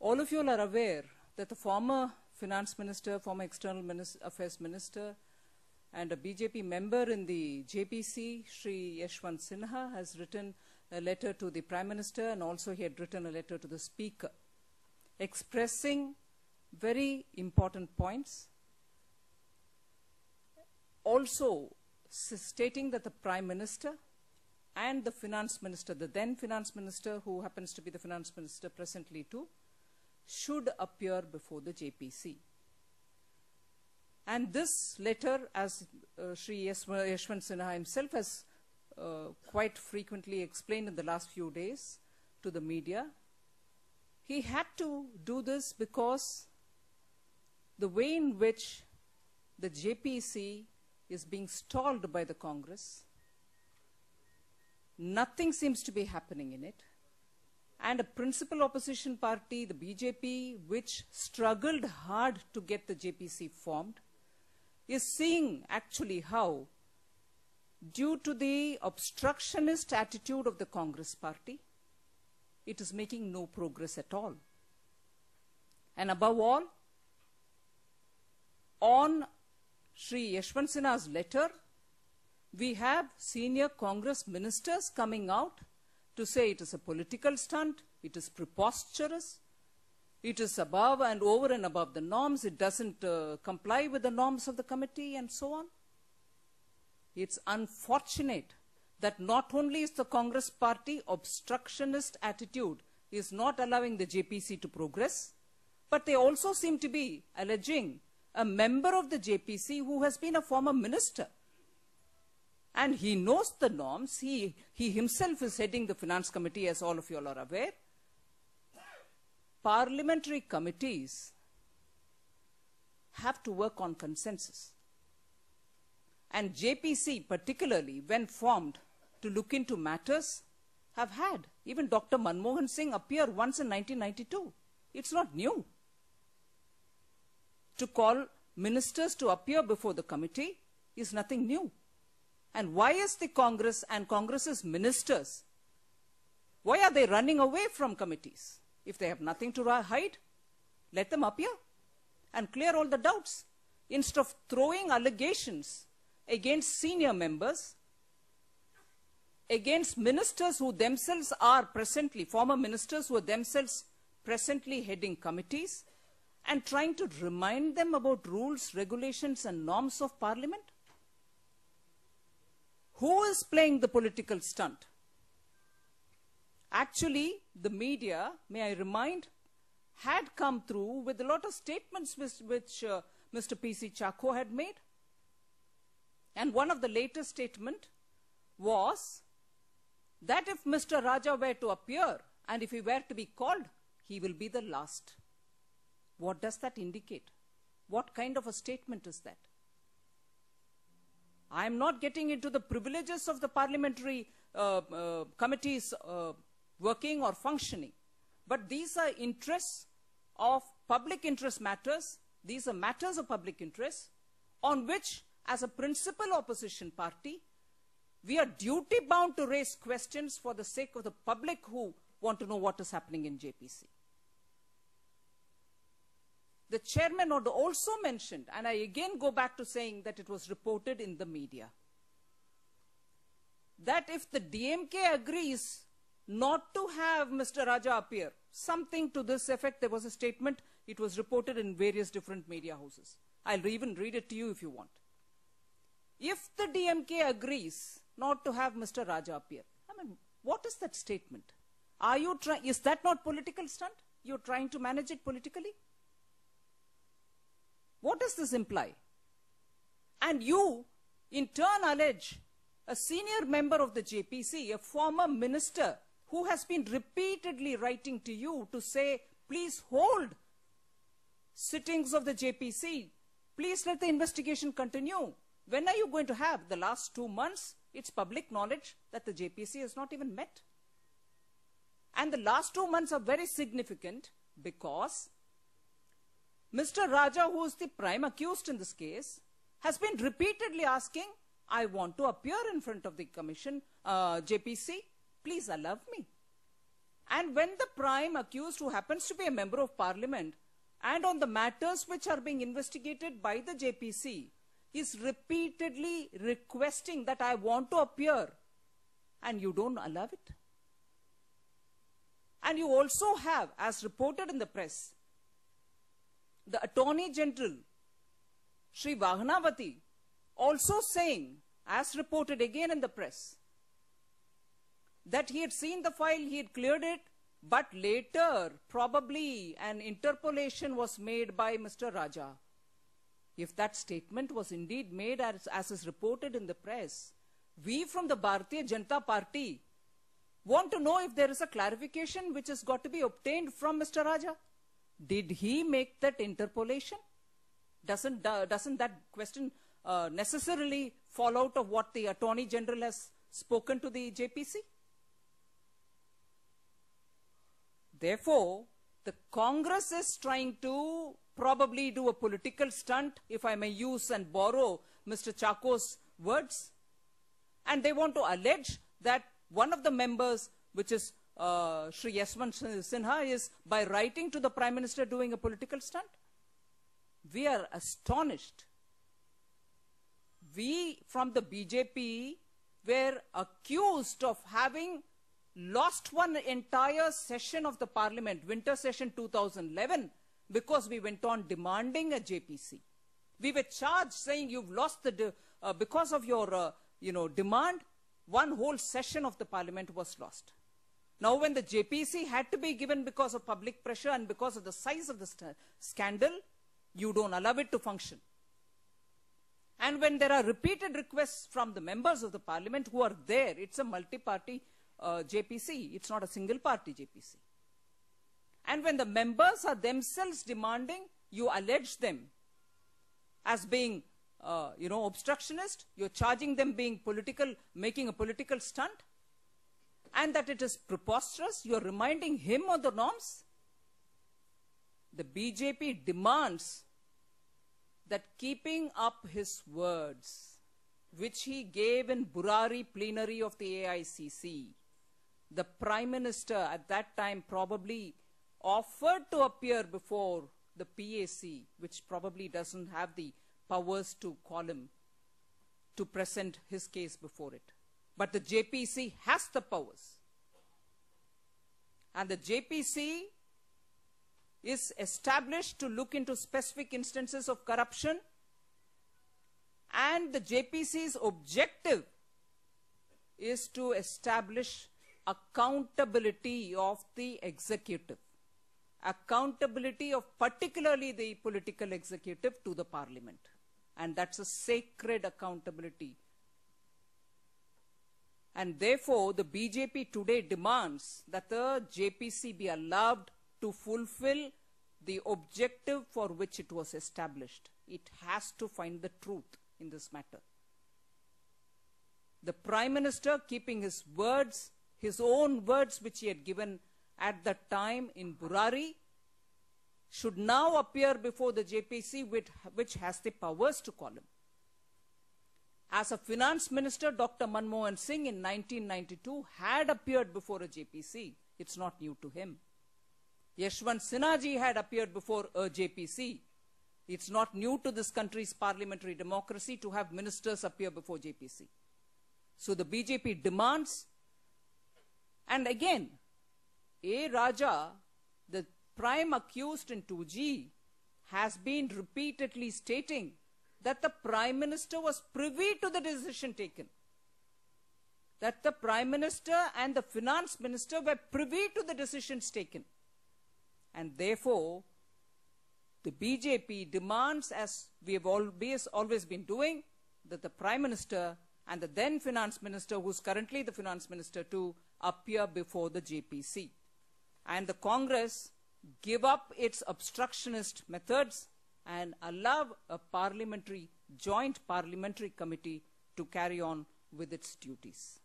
All of you are aware that the former Finance Minister, former External Affairs Minister, and a BJP member in the JPC, Shri Yashwant Sinha, has written a letter to the Prime Minister, and also he had written a letter to the Speaker, expressing very important points. Also stating that the Prime Minister and the Finance Minister, the then Finance Minister, who happens to be the Finance Minister presently too, should appear before the JPC. And this letter, as Shri Yashwant Sinha himself has quite frequently explained in the last few days to the media, he had to do this because the way in which the JPC is being stalled by the Congress, nothing seems to be happening in it. And a principal opposition party, the BJP, which struggled hard to get the JPC formed, is seeing actually how, due to the obstructionist attitude of the Congress party, it is making no progress at all. And above all, on Shri Yashwant Sinha's letter, we have senior Congress ministers coming out to say it is a political stunt, it is preposterous, it is above and over and above the norms, it doesn't comply with the norms of the committee, and so on. It's unfortunate that not only is the Congress party obstructionist attitude is not allowing the JPC to progress, but they also seem to be alleging a member of the JPC who has been a former minister. And he knows the norms. He himself is heading the Finance Committee, as all of you all are aware. Parliamentary committees have to work on consensus. And JPC, particularly when formed to look into matters, have had even Dr. Manmohan Singh appear once in 1992. It's not new to call ministers to appear before the committee is nothing new. And why is the Congress and Congress's ministers, why are they running away from committees? If they have nothing to hide, let them appear and clear all the doubts, instead of throwing allegations against senior members, against ministers who themselves are presently, former ministers who are themselves presently heading committees, and trying to remind them about rules, regulations, and norms of Parliament. Who is playing the political stunt? Actually, the media, may I remind, had come through with a lot of statements which Mr. P.C. Chacko had made. And one of the latest statements was that if Mr. Raja were to appear and if he were to be called, he will be the last. What does that indicate? What kind of a statement is that? I am not getting into the privileges of the parliamentary committees working or functioning, but these are interests of public interest matters. These are matters of public interest on which, as a principal opposition party, we are duty bound to raise questions for the sake of the public who want to know what is happening in JPC. The chairman also mentioned, and I again go back to saying that it was reported in the media, that if the DMK agrees not to have Mr. Raja appear, something to this effect, there was a statement, it was reported in various different media houses. I'll even read it to you if you want. If the DMK agrees not to have Mr. Raja appear, I mean, what is that statement? Is that not political stunt? You're trying to manage it politically? What does this imply? And you, in turn, allege a senior member of the JPC, a former minister, who has been repeatedly writing to you to say, please hold sittings of the JPC. Please let the investigation continue. When are you going to have? The last 2 months, it's public knowledge that the JPC has not even met. And the last 2 months are very significant because Mr. Raja, who is the prime accused in this case, has been repeatedly asking, I want to appear in front of the commission, JPC, please allow me. And when the prime accused, who happens to be a member of parliament, and on the matters which are being investigated by the JPC, is repeatedly requesting that I want to appear, and you don't allow it. And you also have, as reported in the press, the Attorney General, Sri Vahanavati, also saying, as reported again in the press, that he had seen the file, he had cleared it, but later, probably, an interpolation was made by Mr. Raja. If that statement was indeed made as is reported in the press, we from the Bharatiya Janata Party want to know if there is a clarification which has got to be obtained from Mr. Raja. Did he make that interpolation? Doesn't that question necessarily fall out of what the Attorney General has spoken to the JPC? Therefore, the Congress is trying to probably do a political stunt, if I may use and borrow Mr. Chako's words. And they want to allege that one of the members, which is Sri Yashwant Sinha, is by writing to the Prime Minister doing a political stunt. We are astonished. We from the BJP were accused of having lost one entire session of the parliament, winter session 2011, because we went on demanding a JPC. We were charged saying you've lost the, because of your demand, one whole session of the parliament was lost. Now when the JPC had to be given because of public pressure and because of the size of the scandal, you don't allow it to function. And when there are repeated requests from the members of the parliament who are there, it's a multi-party JPC, it's not a single party JPC. And when the members are themselves demanding, you allege them as being obstructionist, you're charging them being political, making a political stunt, and that it is preposterous, you're reminding him of the norms. The BJP demands that keeping up his words, which he gave in Burari plenary of the AICC, the Prime Minister at that time probably offered to appear before the PAC, which probably doesn't have the powers to call him to present his case before it. But the JPC has the powers. And the JPC is established to look into specific instances of corruption, and the JPC's objective is to establish accountability of the executive, accountability of particularly the political executive to the parliament. And that's a sacred accountability. And therefore, the BJP today demands that the JPC be allowed to fulfill the objective for which it was established. It has to find the truth in this matter. The Prime Minister, keeping his words, his own words which he had given at that time in Burari, should now appear before the JPC, which has the powers to call him. As a finance minister, Dr. Manmohan Singh in 1992 had appeared before a JPC. It's not new to him. Yashwant Sinha ji had appeared before a JPC. It's not new to this country's parliamentary democracy to have ministers appear before JPC. So the BJP demands, and again, A. Raja, the prime accused in 2G, has been repeatedly stating that the Prime Minister was privy to the decision taken. That the Prime Minister and the Finance Minister were privy to the decisions taken. And therefore, the BJP demands, as we have always been doing, that the Prime Minister and the then Finance Minister, who's currently the Finance Minister too, appear before the JPC. And the Congress give up its obstructionist methods and allow a joint parliamentary committee to carry on with its duties.